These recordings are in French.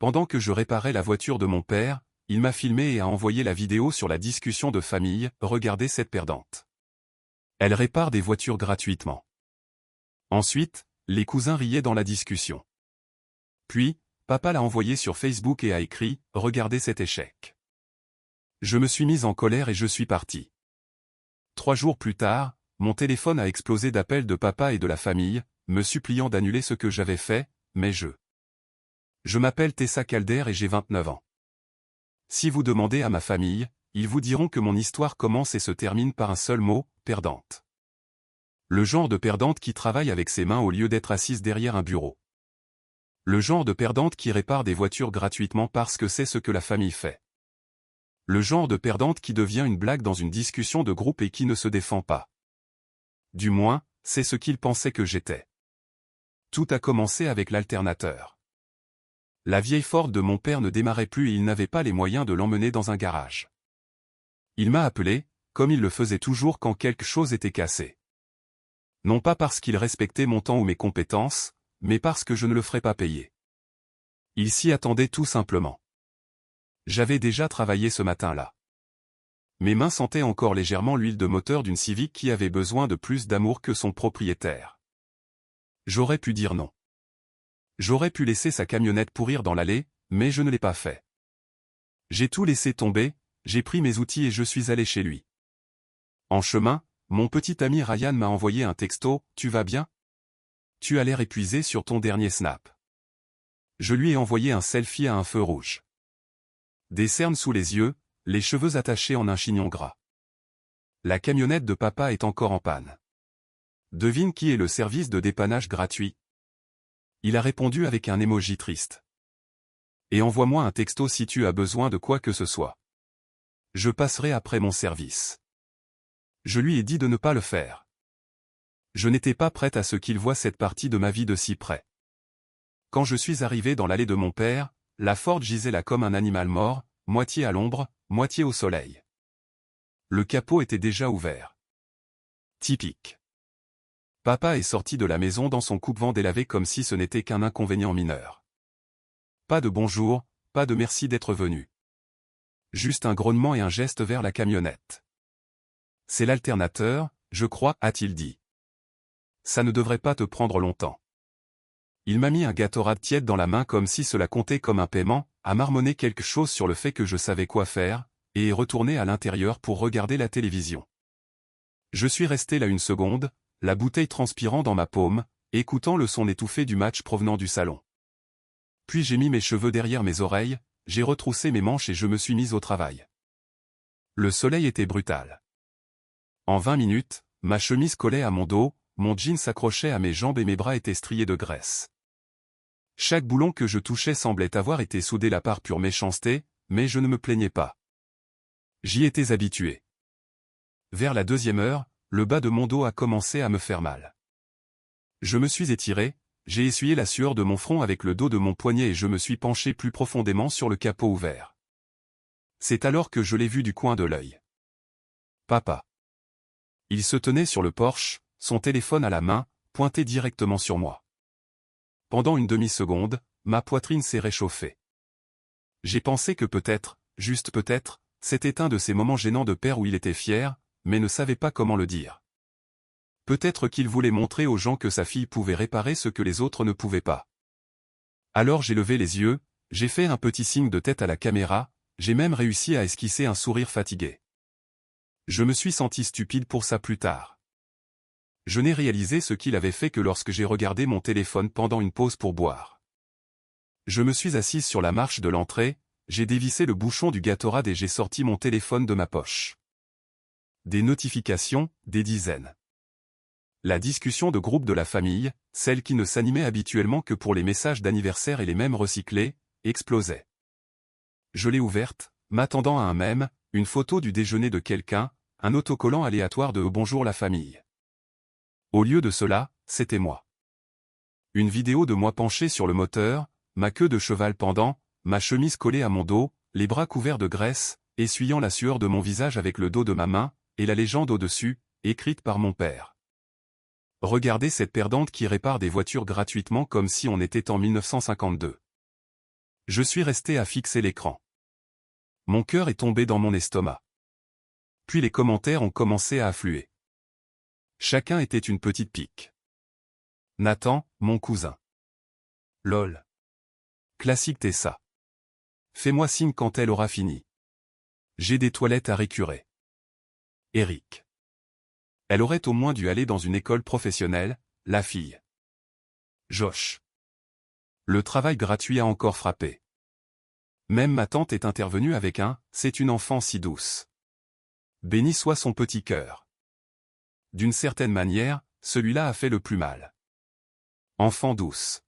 Pendant que je réparais la voiture de mon père, il m'a filmé et a envoyé la vidéo sur la discussion de famille. Regardez cette perdante. Elle répare des voitures gratuitement. Ensuite, les cousins riaient dans la discussion. Puis, papa l'a envoyé sur Facebook et a écrit « Regardez cet échec ». Je me suis mise en colère et je suis parti. 3 jours plus tard, mon téléphone a explosé d'appels de papa et de la famille, me suppliant d'annuler ce que j'avais fait, mais Je m'appelle Tessa Calder et j'ai 29 ans. Si vous demandez à ma famille, ils vous diront que mon histoire commence et se termine par un seul mot, perdante. Le genre de perdante qui travaille avec ses mains au lieu d'être assise derrière un bureau. Le genre de perdante qui répare des voitures gratuitement parce que c'est ce que la famille fait. Le genre de perdante qui devient une blague dans une discussion de groupe et qui ne se défend pas. Du moins, c'est ce qu'il pensait que j'étais. Tout a commencé avec l'alternateur. La vieille Ford de mon père ne démarrait plus et il n'avait pas les moyens de l'emmener dans un garage. Il m'a appelé, comme il le faisait toujours quand quelque chose était cassé. Non pas parce qu'il respectait mon temps ou mes compétences, mais parce que je ne le ferais pas payer. Il s'y attendait tout simplement. J'avais déjà travaillé ce matin-là. Mes mains sentaient encore légèrement l'huile de moteur d'une Civic qui avait besoin de plus d'amour que son propriétaire. J'aurais pu dire non. J'aurais pu laisser sa camionnette pourrir dans l'allée, mais je ne l'ai pas fait. J'ai tout laissé tomber, j'ai pris mes outils et je suis allé chez lui. En chemin, mon petit ami Ryan m'a envoyé un texto « Tu vas bien ? Tu as l'air épuisé sur ton dernier snap. » Je lui ai envoyé un selfie à un feu rouge. Des cernes sous les yeux, les cheveux attachés en un chignon gras. La camionnette de papa est encore en panne. Devine qui est le service de dépannage gratuit. Il a répondu avec un emoji triste. Et envoie-moi un texto si tu as besoin de quoi que ce soit. Je passerai après mon service. Je lui ai dit de ne pas le faire. Je n'étais pas prête à ce qu'il voie cette partie de ma vie de si près. Quand je suis arrivé dans l'allée de mon père, la Ford gisait là comme un animal mort, moitié à l'ombre, moitié au soleil. Le capot était déjà ouvert. Typique. Papa est sorti de la maison dans son coupe-vent délavé comme si ce n'était qu'un inconvénient mineur. Pas de bonjour, pas de merci d'être venu. Juste un grognement et un geste vers la camionnette. C'est l'alternateur, je crois, a-t-il dit. Ça ne devrait pas te prendre longtemps. Il m'a mis un Gatorade tiède dans la main comme si cela comptait comme un paiement, a marmonné quelque chose sur le fait que je savais quoi faire, et est retourné à l'intérieur pour regarder la télévision. Je suis resté là 1 seconde, la bouteille transpirant dans ma paume, écoutant le son étouffé du match provenant du salon. Puis j'ai mis mes cheveux derrière mes oreilles, j'ai retroussé mes manches et je me suis mis au travail. Le soleil était brutal. En 20 minutes, ma chemise collait à mon dos, mon jean s'accrochait à mes jambes et mes bras étaient striés de graisse. Chaque boulon que je touchais semblait avoir été soudé là par pure méchanceté, mais je ne me plaignais pas. J'y étais habitué. Vers la 2e heure, le bas de mon dos a commencé à me faire mal. Je me suis étiré, j'ai essuyé la sueur de mon front avec le dos de mon poignet et je me suis penché plus profondément sur le capot ouvert. C'est alors que je l'ai vu du coin de l'œil. Papa. Il se tenait sur le porche, son téléphone à la main, pointé directement sur moi. Pendant une demi-seconde, ma poitrine s'est réchauffée. J'ai pensé que peut-être, juste peut-être, c'était un de ces moments gênants de père où il était fier, mais ne savait pas comment le dire. Peut-être qu'il voulait montrer aux gens que sa fille pouvait réparer ce que les autres ne pouvaient pas. Alors j'ai levé les yeux, j'ai fait un petit signe de tête à la caméra, j'ai même réussi à esquisser un sourire fatigué. Je me suis senti stupide pour ça plus tard. Je n'ai réalisé ce qu'il avait fait que lorsque j'ai regardé mon téléphone pendant une pause pour boire. Je me suis assise sur la marche de l'entrée, j'ai dévissé le bouchon du Gatorade et j'ai sorti mon téléphone de ma poche. Des notifications, des dizaines. La discussion de groupe de la famille, celle qui ne s'animait habituellement que pour les messages d'anniversaire et les mèmes recyclés, explosait. Je l'ai ouverte, m'attendant à un mème, une photo du déjeuner de quelqu'un, un autocollant aléatoire de « Bonjour la famille ». Au lieu de cela, c'était moi. Une vidéo de moi penché sur le moteur, ma queue de cheval pendant, ma chemise collée à mon dos, les bras couverts de graisse, essuyant la sueur de mon visage avec le dos de ma main, et la légende au-dessus, écrite par mon père. Regardez cette perdante qui répare des voitures gratuitement comme si on était en 1952. Je suis resté à fixer l'écran. Mon cœur est tombé dans mon estomac. Puis les commentaires ont commencé à affluer. Chacun était une petite pique. Nathan, mon cousin. Lol. Classique Tessa. Fais-moi signe quand elle aura fini. J'ai des toilettes à récurer. Eric. Elle aurait au moins dû aller dans une école professionnelle, la fille. Josh. Le travail gratuit a encore frappé. Même ma tante est intervenue avec un « c'est une enfant si douce ». Béni soit son petit cœur. D'une certaine manière, celui-là a fait le plus mal. Enfant douce.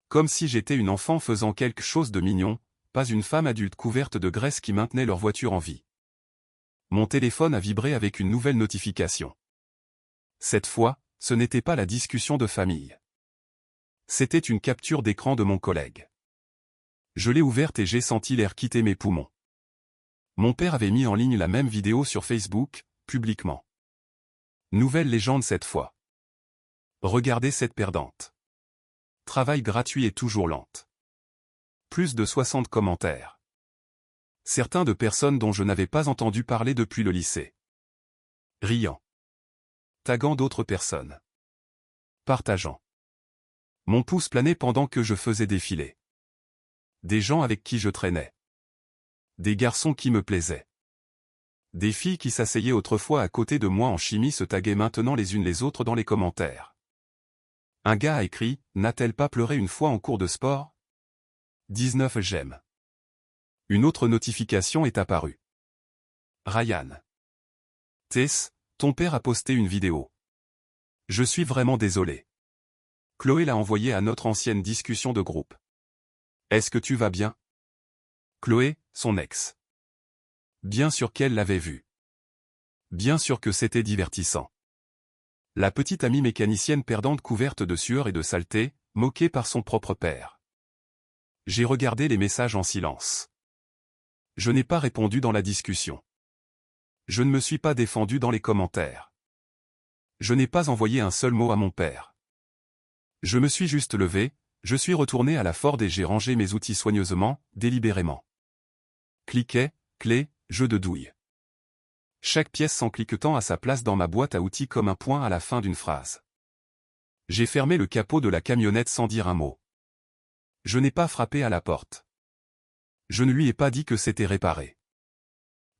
Comme si j'étais une enfant faisant quelque chose de mignon, pas une femme adulte couverte de graisse qui maintenait leur voiture en vie. Mon téléphone a vibré avec une nouvelle notification. Cette fois, ce n'était pas la discussion de famille. C'était une capture d'écran de mon collègue. Je l'ai ouverte et j'ai senti l'air quitter mes poumons. Mon père avait mis en ligne la même vidéo sur Facebook, publiquement. Nouvelle légende cette fois. Regardez cette perdante. Travail gratuit et toujours lente. Plus de 60 commentaires. Certains de personnes dont je n'avais pas entendu parler depuis le lycée. Riant. Taguant d'autres personnes. Partageant. Mon pouce planait pendant que je faisais défiler. Des gens avec qui je traînais. Des garçons qui me plaisaient. Des filles qui s'asseyaient autrefois à côté de moi en chimie se taguaient maintenant les unes les autres dans les commentaires. Un gars a écrit « N'a-t-elle pas pleuré une fois en cours de sport ?» 19 j'aime. Une autre notification est apparue. Ryan. Tess, ton père a posté une vidéo. Je suis vraiment désolé. Chloé l'a envoyé à notre ancienne discussion de groupe. Est-ce que tu vas bien? Chloé, son ex. Bien sûr qu'elle l'avait vu. Bien sûr que c'était divertissant. La petite amie mécanicienne perdante couverte de sueur et de saleté, moquée par son propre père. J'ai regardé les messages en silence. Je n'ai pas répondu dans la discussion. Je ne me suis pas défendu dans les commentaires. Je n'ai pas envoyé un seul mot à mon père. Je me suis juste levé, je suis retourné à la Ford et j'ai rangé mes outils soigneusement, délibérément. Cliquet, clé, jeu de douille. Chaque pièce s'en cliquetant à sa place dans ma boîte à outils comme un point à la fin d'une phrase. J'ai fermé le capot de la camionnette sans dire un mot. Je n'ai pas frappé à la porte. Je ne lui ai pas dit que c'était réparé.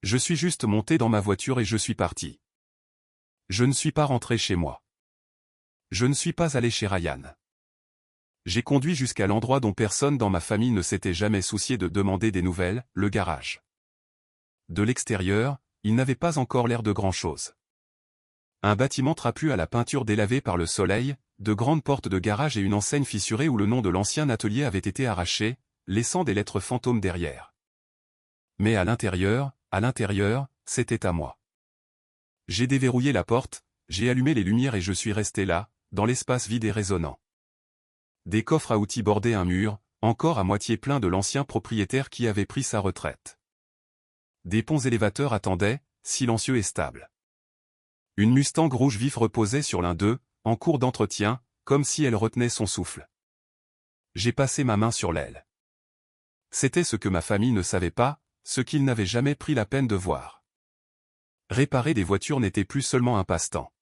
Je suis juste monté dans ma voiture et je suis parti. Je ne suis pas rentré chez moi. Je ne suis pas allé chez Ryan. J'ai conduit jusqu'à l'endroit dont personne dans ma famille ne s'était jamais soucié de demander des nouvelles, le garage. De l'extérieur, il n'avait pas encore l'air de grand-chose. Un bâtiment trapu à la peinture délavée par le soleil, de grandes portes de garage et une enseigne fissurée où le nom de l'ancien atelier avait été arraché, laissant des lettres fantômes derrière. Mais à l'intérieur, c'était à moi. J'ai déverrouillé la porte, j'ai allumé les lumières et je suis resté là, dans l'espace vide et résonnant. Des coffres à outils bordaient un mur, encore à moitié plein de l'ancien propriétaire qui avait pris sa retraite. Des ponts élévateurs attendaient, silencieux et stables. Une Mustang rouge vif reposait sur l'un d'eux, en cours d'entretien, comme si elle retenait son souffle. J'ai passé ma main sur l'aile. C'était ce que ma famille ne savait pas, ce qu'ils n'avaient jamais pris la peine de voir. Réparer des voitures n'était plus seulement un passe-temps.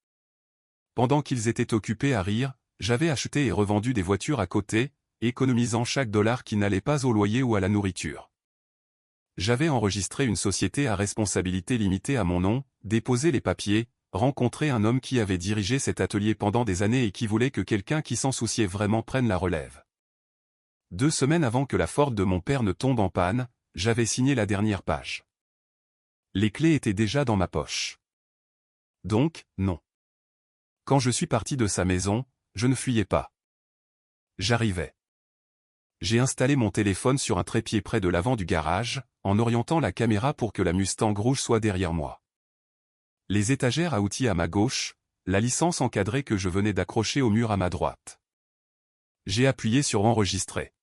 Pendant qu'ils étaient occupés à rire, j'avais acheté et revendu des voitures à côté, économisant chaque dollar qui n'allait pas au loyer ou à la nourriture. J'avais enregistré une société à responsabilité limitée à mon nom, déposé les papiers, rencontré un homme qui avait dirigé cet atelier pendant des années et qui voulait que quelqu'un qui s'en souciait vraiment prenne la relève. 2 semaines avant que la Ford de mon père ne tombe en panne, j'avais signé la dernière page. Les clés étaient déjà dans ma poche. Donc, non. Quand je suis parti de sa maison, je ne fuyais pas. J'arrivais. J'ai installé mon téléphone sur un trépied près de l'avant du garage, en orientant la caméra pour que la Mustang rouge soit derrière moi. Les étagères à outils à ma gauche, la licence encadrée que je venais d'accrocher au mur à ma droite. J'ai appuyé sur enregistrer.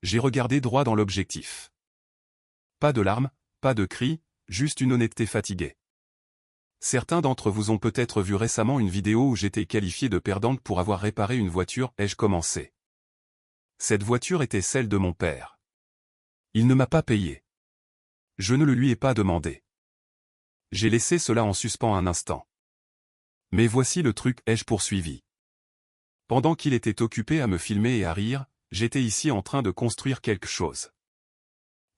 J'ai regardé droit dans l'objectif. Pas de larmes, pas de cris, juste une honnêteté fatiguée. Certains d'entre vous ont peut-être vu récemment une vidéo où j'étais qualifié de perdante pour avoir réparé une voiture, ai-je commencé. Cette voiture était celle de mon père. Il ne m'a pas payé. Je ne le lui ai pas demandé. J'ai laissé cela en suspens un instant. Mais voici le truc, ai-je poursuivi. Pendant qu'il était occupé à me filmer et à rire, j'étais ici en train de construire quelque chose.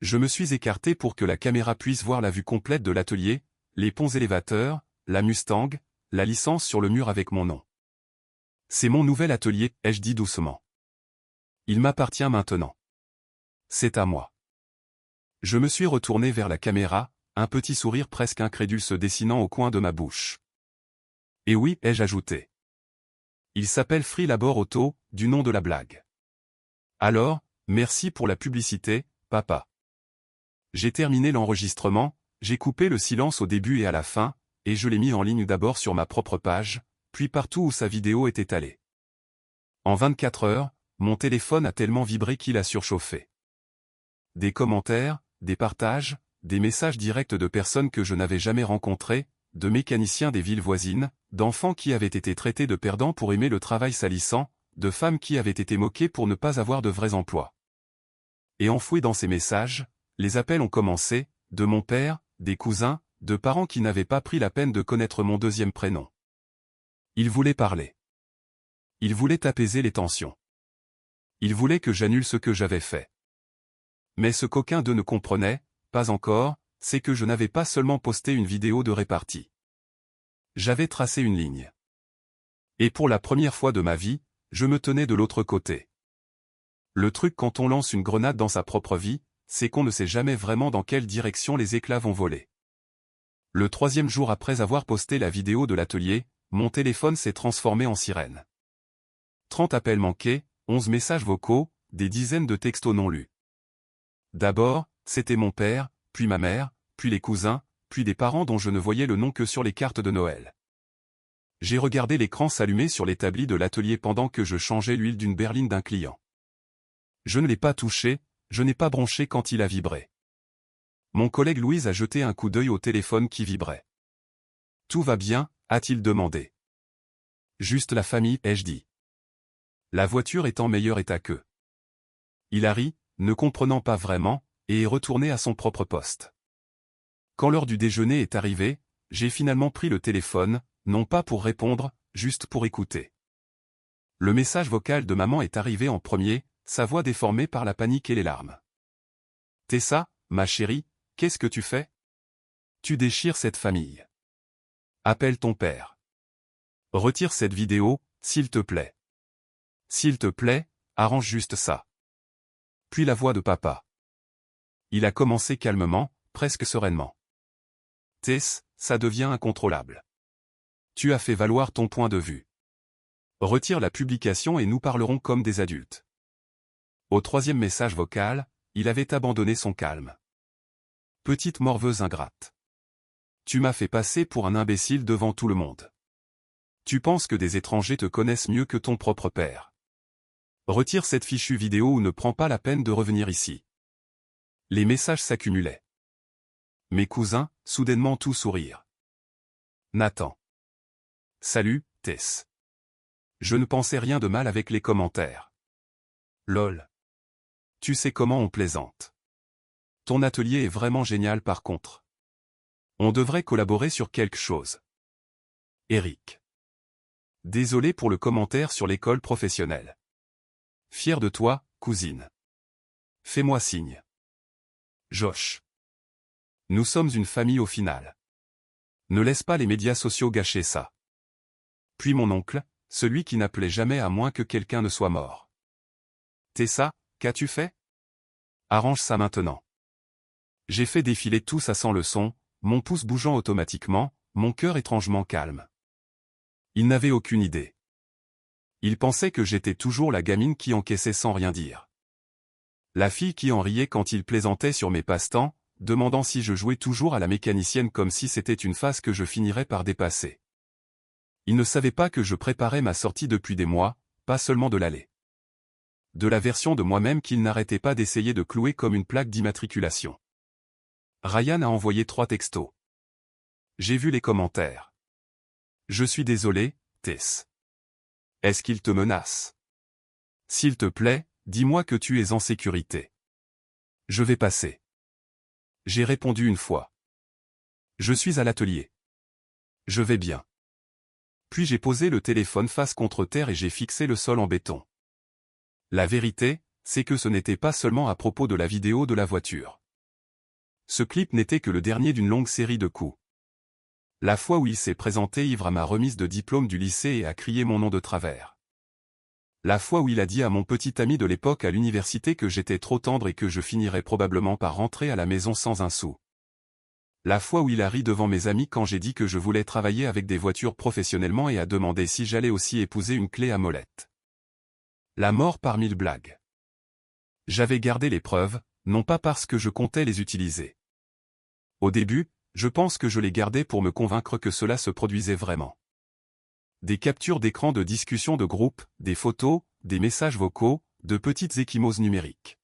Je me suis écarté pour que la caméra puisse voir la vue complète de l'atelier, les ponts élévateurs, la Mustang, la licence sur le mur avec mon nom. C'est mon nouvel atelier, ai-je dit doucement. Il m'appartient maintenant. C'est à moi. Je me suis retourné vers la caméra, un petit sourire presque incrédule se dessinant au coin de ma bouche. Et oui, ai-je ajouté. Il s'appelle Free Labor Auto, du nom de la blague. Alors, merci pour la publicité, papa. J'ai terminé l'enregistrement, j'ai coupé le silence au début et à la fin, et je l'ai mis en ligne d'abord sur ma propre page, puis partout où sa vidéo est étalée. En 24 heures, mon téléphone a tellement vibré qu'il a surchauffé. Des commentaires, des partages, des messages directs de personnes que je n'avais jamais rencontrées, de mécaniciens des villes voisines, d'enfants qui avaient été traités de perdants pour aimer le travail salissant, de femmes qui avaient été moquées pour ne pas avoir de vrais emplois. Et enfouis dans ces messages, les appels ont commencé, de mon père, des cousins, de parents qui n'avaient pas pris la peine de connaître mon deuxième prénom. Ils voulaient parler. Ils voulaient apaiser les tensions. Ils voulaient que j'annule ce que j'avais fait. Mais ce qu'aucun d'eux ne comprenait, pas encore, c'est que je n'avais pas seulement posté une vidéo de répartie. J'avais tracé une ligne. Et pour la première fois de ma vie, je me tenais de l'autre côté. Le truc quand on lance une grenade dans sa propre vie, c'est qu'on ne sait jamais vraiment dans quelle direction les éclats vont voler. Le 3e jour après avoir posté la vidéo de l'atelier, mon téléphone s'est transformé en sirène. 30 appels manqués, 11 messages vocaux, des dizaines de textos non lus. D'abord, c'était mon père, puis ma mère, puis les cousins, puis des parents dont je ne voyais le nom que sur les cartes de Noël. J'ai regardé l'écran s'allumer sur l'établi de l'atelier pendant que je changeais l'huile d'une berline d'un client. Je ne l'ai pas touché, je n'ai pas bronché quand il a vibré. Mon collègue Louise a jeté un coup d'œil au téléphone qui vibrait. « Tout va bien ?» a-t-il demandé. « Juste la famille » ai-je dit. La voiture est en meilleur état qu'eux. Il a ri, ne comprenant pas vraiment, et est retourné à son propre poste. Quand l'heure du déjeuner est arrivée, j'ai finalement pris le téléphone, non pas pour répondre, juste pour écouter. Le message vocal de maman est arrivé en premier, sa voix déformée par la panique et les larmes. « Tessa, ma chérie, qu'est-ce que tu fais? Tu déchires cette famille. Appelle ton père. Retire cette vidéo, s'il te plaît. S'il te plaît, arrange juste ça. » Puis la voix de papa. Il a commencé calmement, presque sereinement. « Tess, ça devient incontrôlable. Tu as fait valoir ton point de vue. Retire la publication et nous parlerons comme des adultes. » Au 3e message vocal, il avait abandonné son calme. « Petite morveuse ingrate. Tu m'as fait passer pour un imbécile devant tout le monde. Tu penses que des étrangers te connaissent mieux que ton propre père. Retire cette fichue vidéo ou ne prends pas la peine de revenir ici. » Les messages s'accumulaient. Mes cousins, soudainement tout sourire. Nathan. Salut, Tess. Je ne pensais rien de mal avec les commentaires. Lol. Tu sais comment on plaisante. Ton atelier est vraiment génial par contre. On devrait collaborer sur quelque chose. Eric. Désolé pour le commentaire sur l'école professionnelle. Fier de toi, cousine. Fais-moi signe. Josh. Nous sommes une famille au final. Ne laisse pas les médias sociaux gâcher ça. Puis mon oncle, celui qui n'appelait jamais à moins que quelqu'un ne soit mort. Tessa, qu'as-tu fait? Arrange ça maintenant. J'ai fait défiler tout ça sans leçon, mon pouce bougeant automatiquement, mon cœur étrangement calme. Il n'avait aucune idée. Il pensait que j'étais toujours la gamine qui encaissait sans rien dire. La fille qui en riait quand il plaisantait sur mes passe-temps, demandant si je jouais toujours à la mécanicienne comme si c'était une phase que je finirais par dépasser. Il ne savait pas que je préparais ma sortie depuis des mois, pas seulement de l'aller. De la version de moi-même qu'il n'arrêtait pas d'essayer de clouer comme une plaque d'immatriculation. Ryan a envoyé 3 textos. J'ai vu les commentaires. Je suis désolé, Tess. Est-ce qu'il te menace? S'il te plaît, dis-moi que tu es en sécurité. Je vais passer. J'ai répondu une fois. Je suis à l'atelier. Je vais bien. Puis j'ai posé le téléphone face contre terre et j'ai fixé le sol en béton. La vérité, c'est que ce n'était pas seulement à propos de la vidéo de la voiture. Ce clip n'était que le dernier d'une longue série de coups. La fois où il s'est présenté ivre à ma remise de diplôme du lycée et a crié mon nom de travers. La fois où il a dit à mon petit ami de l'époque à l'université que j'étais trop tendre et que je finirais probablement par rentrer à la maison sans un sou. La fois où il a ri devant mes amis quand j'ai dit que je voulais travailler avec des voitures professionnellement et a demandé si j'allais aussi épouser une clé à molette. La mort par 1000 blagues. J'avais gardé les preuves, non pas parce que je comptais les utiliser. Au début, je pense que je les gardais pour me convaincre que cela se produisait vraiment. Des captures d'écran de discussions de groupe, des photos, des messages vocaux, de petites ecchymoses numériques.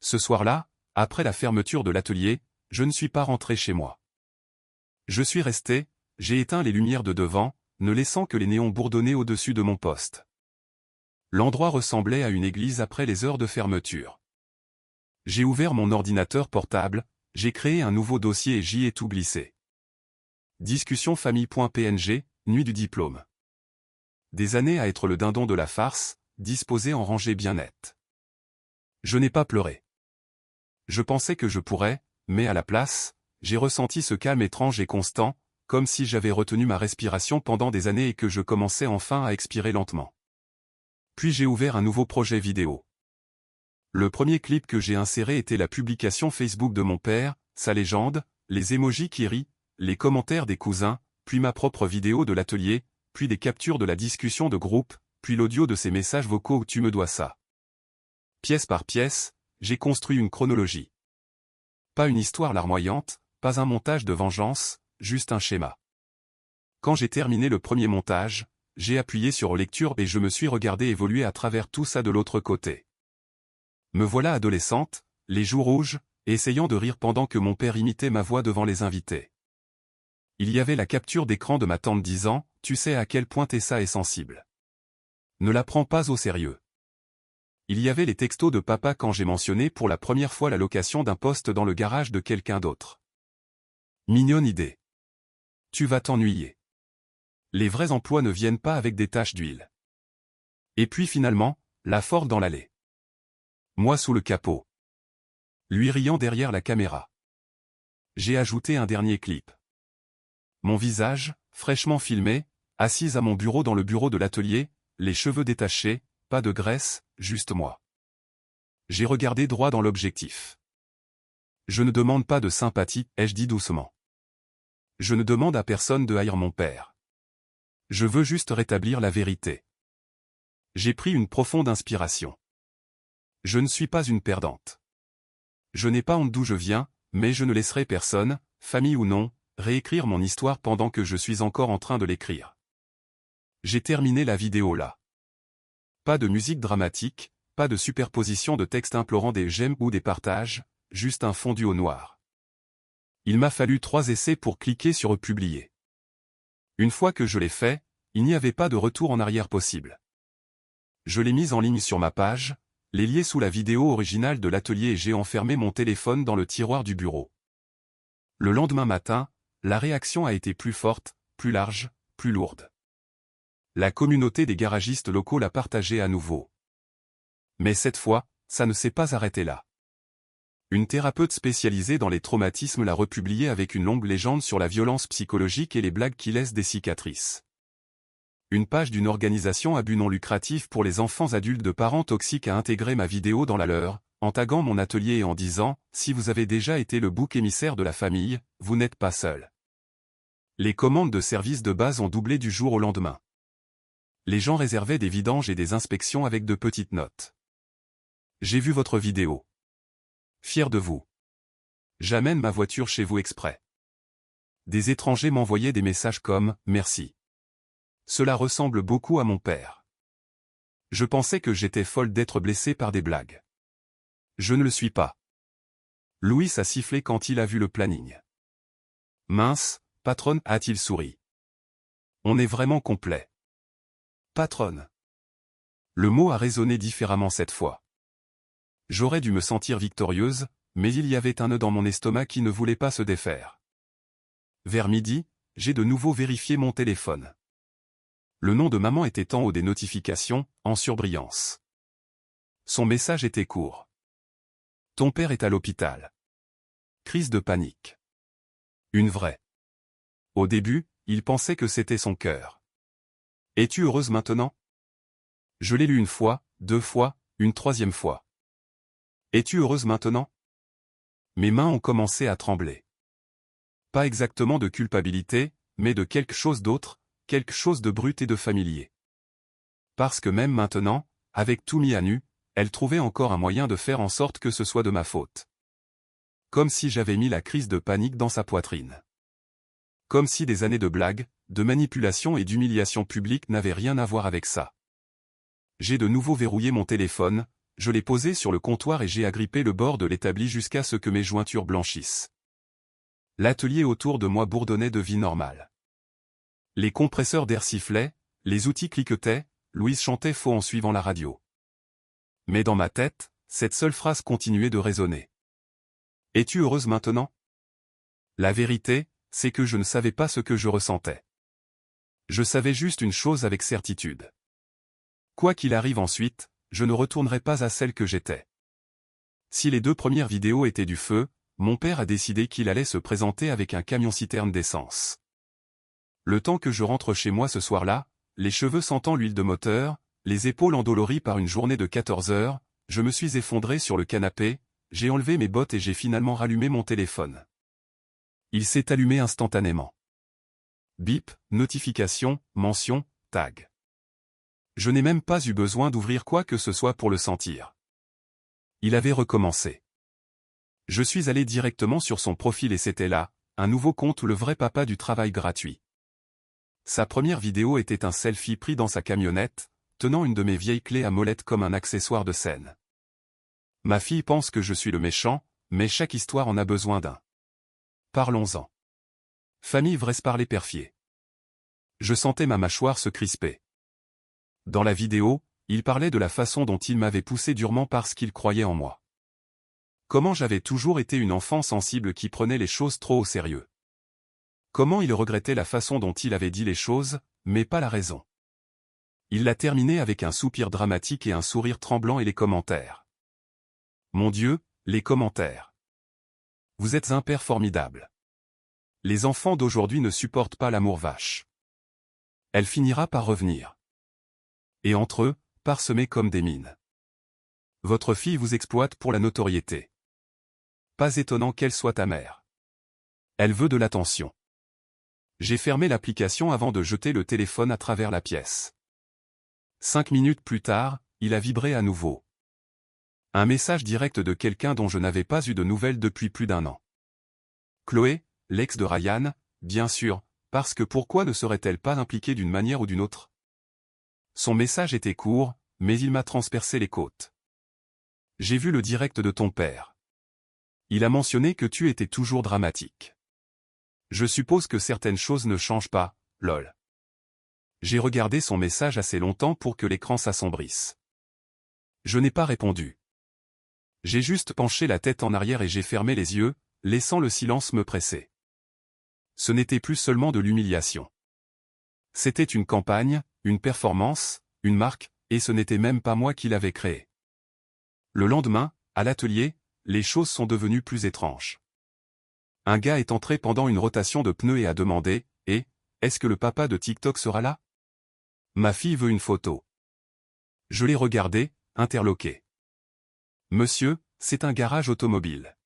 Ce soir-là, après la fermeture de l'atelier, je ne suis pas rentré chez moi. Je suis resté, j'ai éteint les lumières de devant, ne laissant que les néons bourdonner au-dessus de mon poste. L'endroit ressemblait à une église après les heures de fermeture. J'ai ouvert mon ordinateur portable, j'ai créé un nouveau dossier et j'y ai tout glissé. Discussion famille.png, nuit du diplôme. Des années à être le dindon de la farce, disposé en rangée bien nette. Je n'ai pas pleuré. Je pensais que je pourrais, mais à la place, j'ai ressenti ce calme étrange et constant, comme si j'avais retenu ma respiration pendant des années et que je commençais enfin à expirer lentement. Puis j'ai ouvert un nouveau projet vidéo. Le premier clip que j'ai inséré était la publication Facebook de mon père, sa légende, les émojis qui rient, les commentaires des cousins, puis ma propre vidéo de l'atelier, puis des captures de la discussion de groupe, puis l'audio de ces messages vocaux où tu me dois ça. Pièce par pièce, j'ai construit une chronologie. Pas une histoire larmoyante, pas un montage de vengeance, juste un schéma. Quand j'ai terminé le premier montage, j'ai appuyé sur lecture et je me suis regardé évoluer à travers tout ça de l'autre côté. Me voilà adolescente, les joues rouges, essayant de rire pendant que mon père imitait ma voix devant les invités. Il y avait la capture d'écran de ma tante disant « Tu sais à quel point Tessa est sensible. Ne la prends pas au sérieux. » Il y avait les textos de papa quand j'ai mentionné pour la première fois la location d'un poste dans le garage de quelqu'un d'autre. Mignonne idée. Tu vas t'ennuyer. Les vrais emplois ne viennent pas avec des taches d'huile. Et puis finalement, la Ford dans l'allée. Moi sous le capot. Lui riant derrière la caméra. J'ai ajouté un dernier clip. Mon visage, fraîchement filmé, assise à mon bureau dans le bureau de l'atelier, les cheveux détachés, pas de graisse, juste moi. J'ai regardé droit dans l'objectif. Je ne demande pas de sympathie, ai-je dit doucement. Je ne demande à personne de haïr mon père. Je veux juste rétablir la vérité. J'ai pris une profonde inspiration. Je ne suis pas une perdante. Je n'ai pas honte d'où je viens, mais je ne laisserai personne, famille ou non, réécrire mon histoire pendant que je suis encore en train de l'écrire. J'ai terminé la vidéo là. Pas de musique dramatique, pas de superposition de textes implorant des j'aime ou des partages, juste un fondu au noir. Il m'a fallu 3 essais pour cliquer sur publier. Une fois que je l'ai fait, il n'y avait pas de retour en arrière possible. Je l'ai mise en ligne sur ma page, l'ai liée sous la vidéo originale de l'atelier et j'ai enfermé mon téléphone dans le tiroir du bureau. Le lendemain matin, la réaction a été plus forte, plus large, plus lourde. La communauté des garagistes locaux l'a partagé à nouveau. Mais cette fois, ça ne s'est pas arrêté là. Une thérapeute spécialisée dans les traumatismes l'a republié avec une longue légende sur la violence psychologique et les blagues qui laissent des cicatrices. Une page d'une organisation à but non lucratif pour les enfants adultes de parents toxiques a intégré ma vidéo dans la leur, en taguant mon atelier et en disant « Si vous avez déjà été le bouc émissaire de la famille, vous n'êtes pas seul. » Les commandes de services de base ont doublé du jour au lendemain. Les gens réservaient des vidanges et des inspections avec de petites notes. J'ai vu votre vidéo. Fier de vous. J'amène ma voiture chez vous exprès. Des étrangers m'envoyaient des messages comme « Merci. » Cela ressemble beaucoup à mon père. Je pensais que j'étais folle d'être blessée par des blagues. Je ne le suis pas. Louis a sifflé quand il a vu le planning. Mince, patronne, a-t-il souri. On est vraiment complet. Patronne. Le mot a résonné différemment cette fois. J'aurais dû me sentir victorieuse, mais il y avait un nœud dans mon estomac qui ne voulait pas se défaire. Vers midi, j'ai de nouveau vérifié mon téléphone. Le nom de maman était en haut des notifications, en surbrillance. Son message était court. Ton père est à l'hôpital. Crise de panique. Une vraie. Au début, il pensait que c'était son cœur. Es-tu heureuse maintenant? Je l'ai lu une fois, 2 fois, une 3e fois. Es-tu heureuse maintenant? Mes mains ont commencé à trembler. Pas exactement de culpabilité, mais de quelque chose d'autre, quelque chose de brut et de familier. Parce que même maintenant, avec tout mis à nu, elle trouvait encore un moyen de faire en sorte que ce soit de ma faute. Comme si j'avais mis la crise de panique dans sa poitrine. Comme si des années de blagues, de manipulation et d'humiliation publique n'avaient rien à voir avec ça. J'ai de nouveau verrouillé mon téléphone, je l'ai posé sur le comptoir et j'ai agrippé le bord de l'établi jusqu'à ce que mes jointures blanchissent. L'atelier autour de moi bourdonnait de vie normale. Les compresseurs d'air sifflaient, les outils cliquetaient, Louise chantait faux en suivant la radio. Mais dans ma tête, cette seule phrase continuait de résonner. Es-tu heureuse maintenant? La vérité, c'est que je ne savais pas ce que je ressentais. Je savais juste une chose avec certitude. Quoi qu'il arrive ensuite, je ne retournerai pas à celle que j'étais. Si les 2 premières vidéos étaient du feu, mon père a décidé qu'il allait se présenter avec un camion-citerne d'essence. Le temps que je rentre chez moi ce soir-là, les cheveux sentant l'huile de moteur, les épaules endolories par une journée de 14 heures, je me suis effondré sur le canapé, j'ai enlevé mes bottes et j'ai finalement rallumé mon téléphone. Il s'est allumé instantanément. Bip, notification, mention, tag. Je n'ai même pas eu besoin d'ouvrir quoi que ce soit pour le sentir. Il avait recommencé. Je suis allé directement sur son profil et c'était là, un nouveau compte où le vrai papa du travail gratuit. Sa première vidéo était un selfie pris dans sa camionnette, tenant une de mes vieilles clés à molette comme un accessoire de scène. Ma fille pense que je suis le méchant, mais chaque histoire en a besoin d'un. Parlons-en. Famille Vresparler Perfier. Je sentais ma mâchoire se crisper. Dans la vidéo, il parlait de la façon dont il m'avait poussé durement parce qu'il croyait en moi. Comment j'avais toujours été une enfant sensible qui prenait les choses trop au sérieux. Comment il regrettait la façon dont il avait dit les choses, mais pas la raison. Il l'a terminé avec un soupir dramatique et un sourire tremblant et les commentaires. Mon Dieu, les commentaires. Vous êtes un père formidable. Les enfants d'aujourd'hui ne supportent pas l'amour vache. Elle finira par revenir. Et entre eux, parsemés comme des mines. Votre fille vous exploite pour la notoriété. Pas étonnant qu'elle soit ta mère. Elle veut de l'attention. J'ai fermé l'application avant de jeter le téléphone à travers la pièce. 5 minutes plus tard, il a vibré à nouveau. Un message direct de quelqu'un dont je n'avais pas eu de nouvelles depuis plus d'1 an. Chloé, l'ex de Ryan, bien sûr, parce que pourquoi ne serait-elle pas impliquée d'une manière ou d'une autre? Son message était court, mais il m'a transpercé les côtes. J'ai vu le direct de ton père. Il a mentionné que tu étais toujours dramatique. Je suppose que certaines choses ne changent pas, lol. J'ai regardé son message assez longtemps pour que l'écran s'assombrisse. Je n'ai pas répondu. J'ai juste penché la tête en arrière et j'ai fermé les yeux, laissant le silence me presser. Ce n'était plus seulement de l'humiliation. C'était une campagne, une performance, une marque, et ce n'était même pas moi qui l'avais créée. Le lendemain, à l'atelier, les choses sont devenues plus étranges. Un gars est entré pendant une rotation de pneus et a demandé « Eh, est-ce que le papa de TikTok sera là ?» Ma fille veut une photo. Je l'ai regardé, interloqué. « Monsieur, c'est un garage automobile. »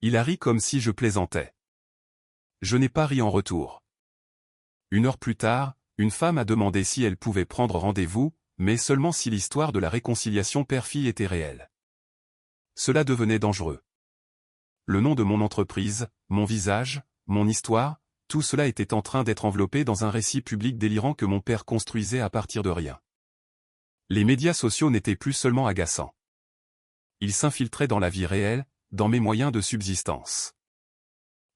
Il a ri comme si je plaisantais. Je n'ai pas ri en retour. 1 heure plus tard, une femme a demandé si elle pouvait prendre rendez-vous, mais seulement si l'histoire de la réconciliation père-fille était réelle. Cela devenait dangereux. Le nom de mon entreprise, mon visage, mon histoire, tout cela était en train d'être enveloppé dans un récit public délirant que mon père construisait à partir de rien. Les médias sociaux n'étaient plus seulement agaçants. Ils s'infiltraient dans la vie réelle, dans mes moyens de subsistance.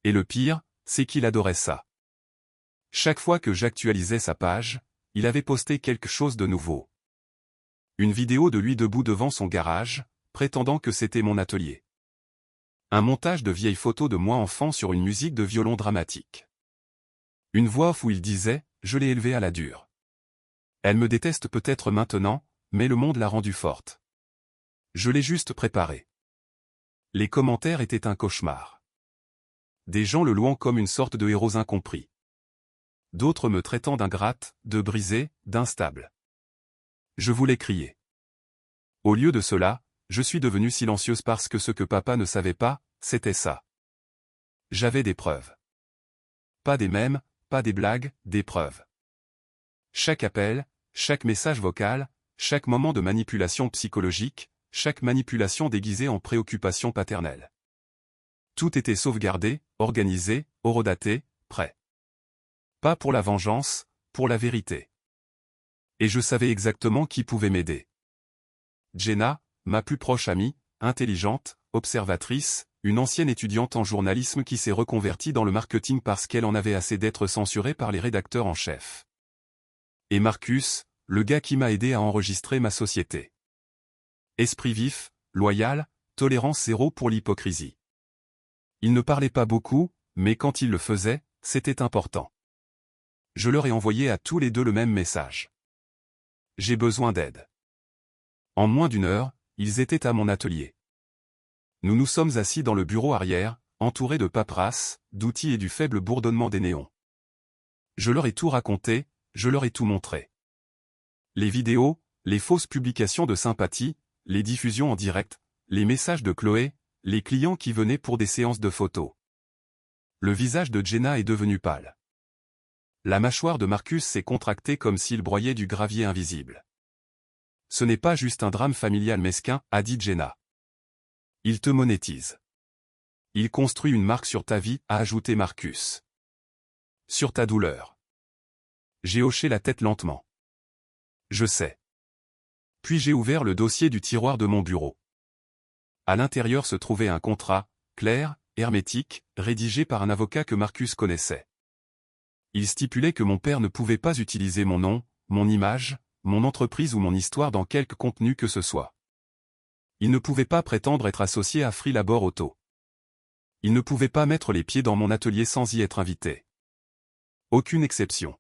Et le pire, c'est qu'il adorait ça. Chaque fois que j'actualisais sa page, il avait posté quelque chose de nouveau. Une vidéo de lui debout devant son garage, prétendant que c'était mon atelier. Un montage de vieilles photos de moi enfant sur une musique de violon dramatique. Une voix off où il disait « Je l'ai élevée à la dure ». Elle me déteste peut-être maintenant, mais le monde l'a rendue forte. Je l'ai juste préparée. Les commentaires étaient un cauchemar. Des gens le louant comme une sorte de héros incompris. D'autres me traitant d'ingrate, de brisée, d'instable. Je voulais crier. Au lieu de cela, je suis devenue silencieuse parce que ce que papa ne savait pas, c'était ça. J'avais des preuves. Pas des mèmes, pas des blagues, des preuves. Chaque appel, chaque message vocal, chaque moment de manipulation psychologique, chaque manipulation déguisée en préoccupation paternelle. Tout était sauvegardé, organisé, horodaté, prêt. Pas pour la vengeance, pour la vérité. Et je savais exactement qui pouvait m'aider. Jenna, ma plus proche amie, intelligente, observatrice, une ancienne étudiante en journalisme qui s'est reconvertie dans le marketing parce qu'elle en avait assez d'être censurée par les rédacteurs en chef. Et Marcus, le gars qui m'a aidé à enregistrer ma société. Esprit vif, loyal, tolérance zéro pour l'hypocrisie. Il ne parlait pas beaucoup, mais quand il le faisait, c'était important. Je leur ai envoyé à tous les deux le même message. J'ai besoin d'aide. En moins d'une heure, ils étaient à mon atelier. Nous nous sommes assis dans le bureau arrière, entourés de paperasses, d'outils et du faible bourdonnement des néons. Je leur ai tout raconté, je leur ai tout montré. Les vidéos, les fausses publications de sympathie, les diffusions en direct, les messages de Chloé, les clients qui venaient pour des séances de photos. Le visage de Jenna est devenu pâle. La mâchoire de Marcus s'est contractée comme s'il broyait du gravier invisible. Ce n'est pas juste un drame familial mesquin, a dit Jenna. Il te monétise. Il construit une marque sur ta vie, a ajouté Marcus. Sur ta douleur. J'ai hoché la tête lentement. Je sais. Puis j'ai ouvert le dossier du tiroir de mon bureau. À l'intérieur se trouvait un contrat, clair, hermétique, rédigé par un avocat que Marcus connaissait. Il stipulait que mon père ne pouvait pas utiliser mon nom, mon image, mon entreprise ou mon histoire dans quelque contenu que ce soit. Il ne pouvait pas prétendre être associé à Freelabor Auto. Il ne pouvait pas mettre les pieds dans mon atelier sans y être invité. Aucune exception.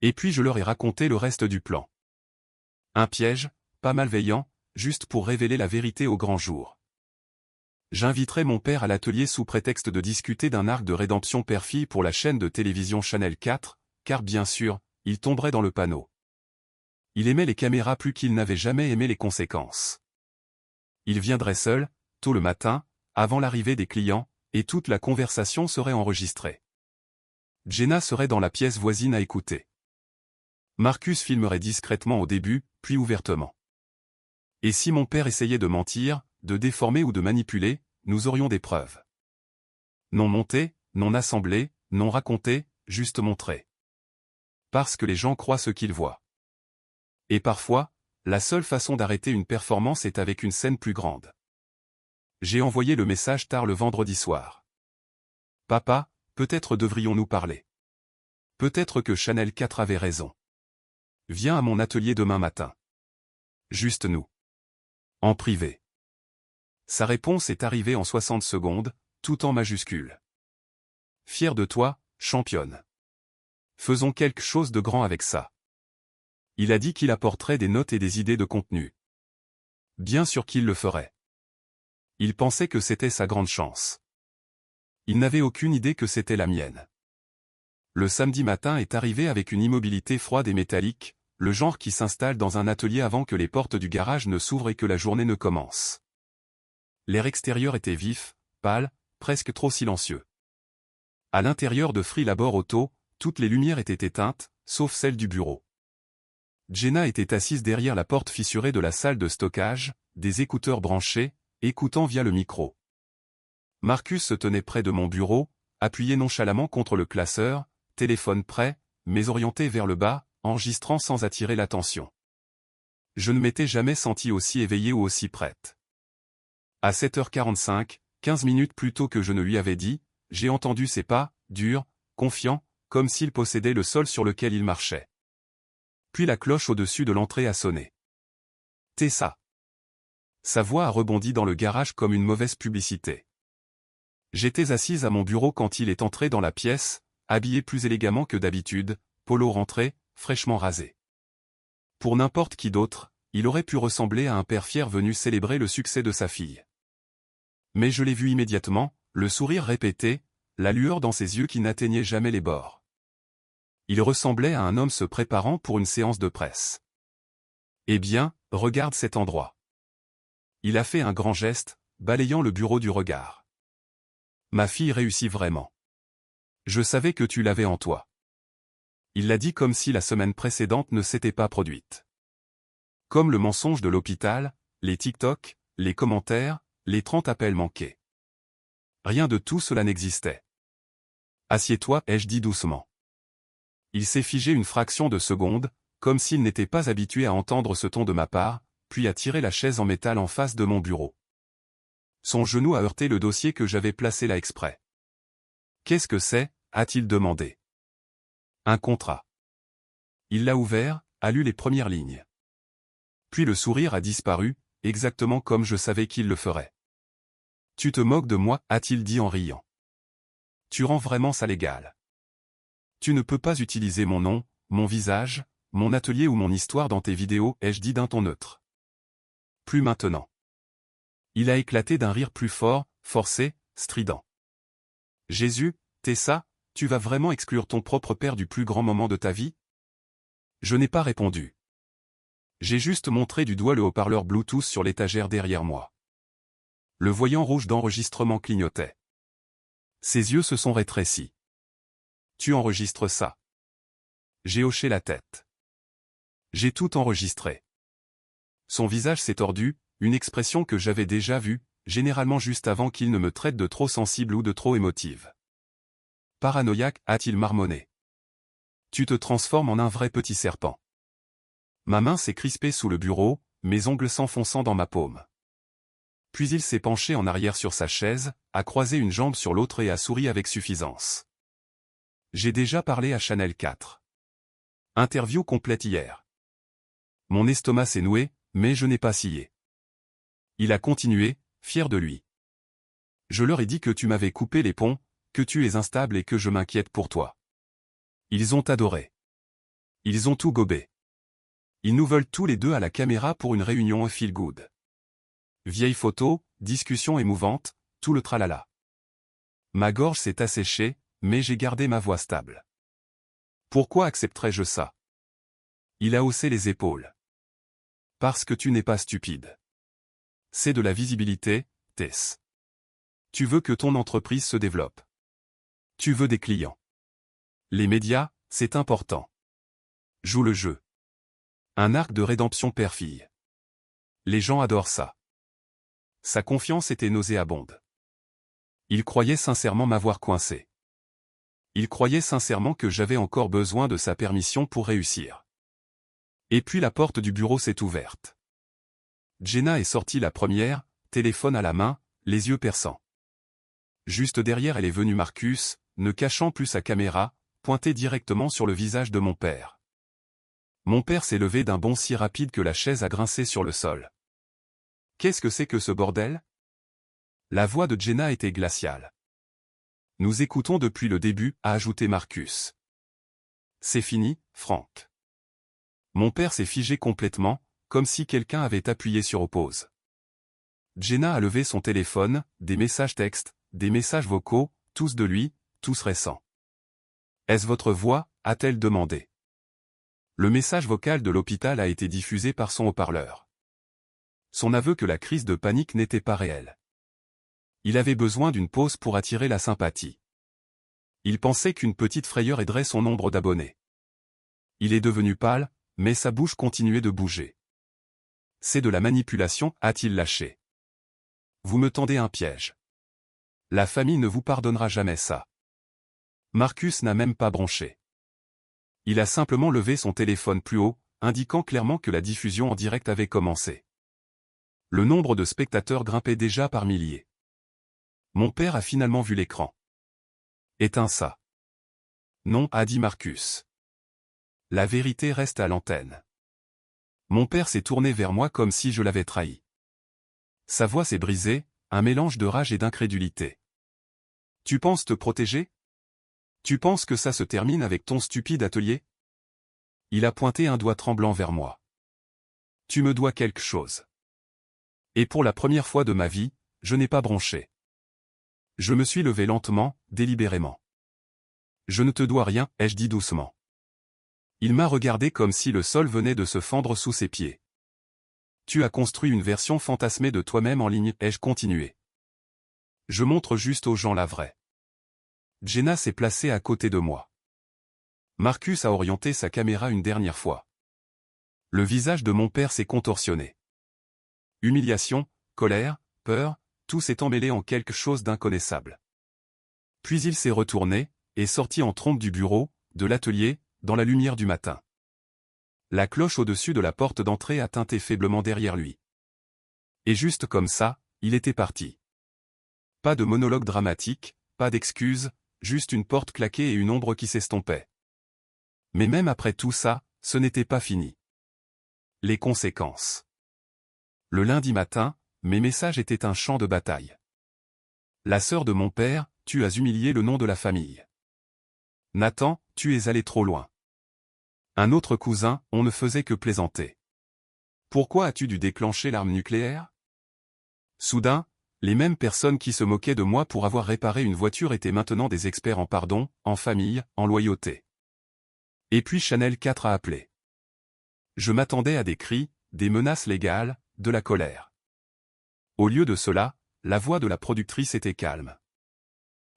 Et puis je leur ai raconté le reste du plan. Un piège, pas malveillant, juste pour révéler la vérité au grand jour. J'inviterai mon père à l'atelier sous prétexte de discuter d'un arc de rédemption père-fille pour la chaîne de télévision Channel 4, car bien sûr, il tomberait dans le panneau. Il aimait les caméras plus qu'il n'avait jamais aimé les conséquences. Il viendrait seul, tôt le matin, avant l'arrivée des clients, et toute la conversation serait enregistrée. Jenna serait dans la pièce voisine à écouter. Marcus filmerait discrètement au début, puis ouvertement. Et si mon père essayait de mentir, de déformer ou de manipuler, nous aurions des preuves. Non montées, non assemblées, non racontées, juste montrées. Parce que les gens croient ce qu'ils voient. Et parfois, la seule façon d'arrêter une performance est avec une scène plus grande. J'ai envoyé le message tard le vendredi soir. Papa, peut-être devrions-nous parler. Peut-être que Channel 4 avait raison. Viens à mon atelier demain matin. Juste nous. En privé. Sa réponse est arrivée en 60 secondes, tout en majuscules. Fier de toi, championne. Faisons quelque chose de grand avec ça. Il a dit qu'il apporterait des notes et des idées de contenu. Bien sûr qu'il le ferait. Il pensait que c'était sa grande chance. Il n'avait aucune idée que c'était la mienne. Le samedi matin est arrivé avec une immobilité froide et métallique, le genre qui s'installe dans un atelier avant que les portes du garage ne s'ouvrent et que la journée ne commence. L'air extérieur était vif, pâle, presque trop silencieux. À l'intérieur de Freelabor Auto, toutes les lumières étaient éteintes, sauf celle du bureau. Jenna était assise derrière la porte fissurée de la salle de stockage, des écouteurs branchés, écoutant via le micro. Marcus se tenait près de mon bureau, appuyé nonchalamment contre le classeur, téléphone prêt, mais orienté vers le bas, enregistrant sans attirer l'attention. Je ne m'étais jamais senti aussi éveillé ou aussi prête. À 7h45, 15 minutes plus tôt que je ne lui avais dit, j'ai entendu ses pas, durs, confiants, comme s'il possédait le sol sur lequel il marchait. Puis la cloche au-dessus de l'entrée a sonné. Tessa. Sa voix a rebondi dans le garage comme une mauvaise publicité. J'étais assise à mon bureau quand il est entré dans la pièce, habillé plus élégamment que d'habitude, polo rentré, fraîchement rasé. Pour n'importe qui d'autre, il aurait pu ressembler à un père fier venu célébrer le succès de sa fille. Mais je l'ai vu immédiatement, le sourire répété, la lueur dans ses yeux qui n'atteignaient jamais les bords. Il ressemblait à un homme se préparant pour une séance de presse. Eh bien, regarde cet endroit. Il a fait un grand geste, balayant le bureau du regard. Ma fille réussit vraiment. Je savais que tu l'avais en toi. Il l'a dit comme si la semaine précédente ne s'était pas produite. Comme le mensonge de l'hôpital, les TikTok, les commentaires, les 30 appels manqués. Rien de tout cela n'existait. Assieds-toi, ai-je dit doucement. Il s'est figé une fraction de seconde, comme s'il n'était pas habitué à entendre ce ton de ma part, puis a tiré la chaise en métal en face de mon bureau. Son genou a heurté le dossier que j'avais placé là exprès. « Qu'est-ce que c'est » a-t-il demandé. « Un contrat. » Il l'a ouvert, a lu les premières lignes. Puis le sourire a disparu, exactement comme je savais qu'il le ferait. « Tu te moques de moi » a-t-il dit en riant. « Tu rends vraiment ça légal. Tu ne peux pas utiliser mon nom, mon visage, mon atelier ou mon histoire dans tes vidéos, ai-je dit d'un ton neutre. Plus maintenant. Il a éclaté d'un rire plus fort, forcé, strident. Jésus, Tessa, tu vas vraiment exclure ton propre père du plus grand moment de ta vie? Je n'ai pas répondu. J'ai juste montré du doigt le haut-parleur Bluetooth sur l'étagère derrière moi. Le voyant rouge d'enregistrement clignotait. Ses yeux se sont rétrécis. Tu enregistres ça. J'ai hoché la tête. J'ai tout enregistré. Son visage s'est tordu, une expression que j'avais déjà vue, généralement juste avant qu'il ne me traite de trop sensible ou de trop émotive. Paranoïaque, a-t-il marmonné. Tu te transformes en un vrai petit serpent. Ma main s'est crispée sous le bureau, mes ongles s'enfonçant dans ma paume. Puis il s'est penché en arrière sur sa chaise, a croisé une jambe sur l'autre et a souri avec suffisance. J'ai déjà parlé à Chanel 4. Interview complète hier. Mon estomac s'est noué, mais je n'ai pas scié. Il a continué, fier de lui. Je leur ai dit que tu m'avais coupé les ponts, que tu es instable et que je m'inquiète pour toi. Ils ont adoré. Ils ont tout gobé. Ils nous veulent tous les deux à la caméra pour une réunion feel good. Vieille photo, discussion émouvante, tout le tralala. Ma gorge s'est asséchée, mais j'ai gardé ma voix stable. Pourquoi accepterais-je ça? Il a haussé les épaules. Parce que tu n'es pas stupide. C'est de la visibilité, Tess. Tu veux que ton entreprise se développe. Tu veux des clients. Les médias, c'est important. Joue le jeu. Un arc de rédemption père-fille. Les gens adorent ça. Sa confiance était nauséabonde. Il croyait sincèrement m'avoir coincé. Il croyait sincèrement que j'avais encore besoin de sa permission pour réussir. Et puis la porte du bureau s'est ouverte. Jenna est sortie la première, téléphone à la main, les yeux perçants. Juste derrière elle est venu Marcus, ne cachant plus sa caméra, pointé directement sur le visage de mon père. Mon père s'est levé d'un bond si rapide que la chaise a grincé sur le sol. Qu'est-ce que c'est que ce bordel? La voix de Jenna était glaciale. Nous écoutons depuis le début, a ajouté Marcus. C'est fini, Frank. Mon père s'est figé complètement, comme si quelqu'un avait appuyé sur pause. Jenna a levé son téléphone, des messages textes, des messages vocaux, tous de lui, tous récents. Est-ce votre voix? A-t-elle demandé. Le message vocal de l'hôpital a été diffusé par son haut-parleur. Son aveu que la crise de panique n'était pas réelle. Il avait besoin d'une pause pour attirer la sympathie. Il pensait qu'une petite frayeur aiderait son nombre d'abonnés. Il est devenu pâle, mais sa bouche continuait de bouger. C'est de la manipulation, a-t-il lâché. Vous me tendez un piège. La famille ne vous pardonnera jamais ça. Marcus n'a même pas bronché. Il a simplement levé son téléphone plus haut, indiquant clairement que la diffusion en direct avait commencé. Le nombre de spectateurs grimpait déjà par milliers. Mon père a finalement vu l'écran. Éteins ça. Non, a dit Marcus. La vérité reste à l'antenne. Mon père s'est tourné vers moi comme si je l'avais trahi. Sa voix s'est brisée, un mélange de rage et d'incrédulité. Tu penses te protéger? Tu penses que ça se termine avec ton stupide atelier? Il a pointé un doigt tremblant vers moi. Tu me dois quelque chose. Et pour la première fois de ma vie, je n'ai pas bronché. Je me suis levé lentement, délibérément. Je ne te dois rien, ai-je dit doucement. Il m'a regardé comme si le sol venait de se fendre sous ses pieds. Tu as construit une version fantasmée de toi-même en ligne, ai-je continué. Je montre juste aux gens la vraie. Jenna s'est placée à côté de moi. Marcus a orienté sa caméra une dernière fois. Le visage de mon père s'est contorsionné. Humiliation, colère, peur, tout s'est emmêlé en quelque chose d'inconnaissable. Puis il s'est retourné, et sorti en trompe du bureau, de l'atelier, dans la lumière du matin. La cloche au-dessus de la porte d'entrée a tinté faiblement derrière lui. Et juste comme ça, il était parti. Pas de monologue dramatique, pas d'excuses, juste une porte claquée et une ombre qui s'estompait. Mais même après tout ça, ce n'était pas fini. Les conséquences. Le lundi matin, mes messages étaient un champ de bataille. La sœur de mon père, tu as humilié le nom de la famille. Nathan, tu es allé trop loin. Un autre cousin, on ne faisait que plaisanter. Pourquoi as-tu dû déclencher l'arme nucléaire? Soudain, les mêmes personnes qui se moquaient de moi pour avoir réparé une voiture étaient maintenant des experts en pardon, en famille, en loyauté. Et puis Chanel 4 a appelé. Je m'attendais à des cris, des menaces légales, de la colère. Au lieu de cela, la voix de la productrice était calme.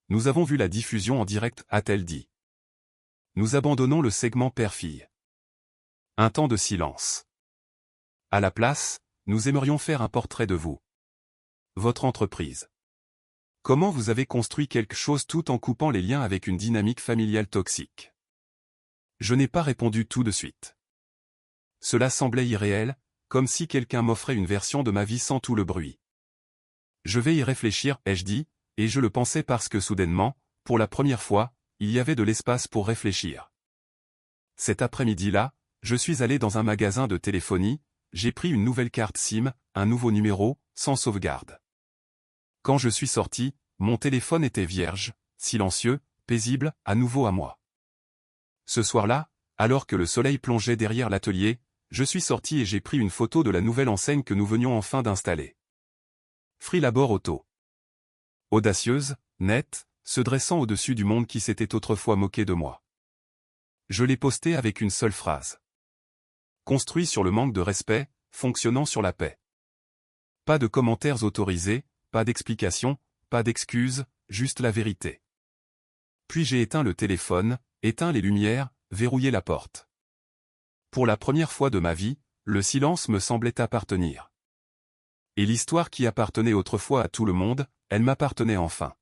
Nous avons vu la diffusion en direct, a-t-elle dit. Nous abandonnons le segment père-fille. Un temps de silence. À la place, nous aimerions faire un portrait de vous. Votre entreprise. Comment vous avez construit quelque chose tout en coupant les liens avec une dynamique familiale toxique? Je n'ai pas répondu tout de suite. Cela semblait irréel, comme si quelqu'un m'offrait une version de ma vie sans tout le bruit. Je vais y réfléchir, ai-je dit, et je le pensais parce que soudainement, pour la première fois, il y avait de l'espace pour réfléchir. Cet après-midi-là, je suis allé dans un magasin de téléphonie, j'ai pris une nouvelle carte SIM, un nouveau numéro, sans sauvegarde. Quand je suis sorti, mon téléphone était vierge, silencieux, paisible, à nouveau à moi. Ce soir-là, alors que le soleil plongeait derrière l'atelier, je suis sorti et j'ai pris une photo de la nouvelle enseigne que nous venions enfin d'installer. Freelabor Auto. Audacieuse, nette, se dressant au-dessus du monde qui s'était autrefois moqué de moi. Je l'ai postée avec une seule phrase. Construit sur le manque de respect, fonctionnant sur la paix. Pas de commentaires autorisés, pas d'explications, pas d'excuses, juste la vérité. Puis j'ai éteint le téléphone, éteint les lumières, verrouillé la porte. Pour la première fois de ma vie, le silence me semblait appartenir. Et l'histoire qui appartenait autrefois à tout le monde, elle m'appartenait enfin.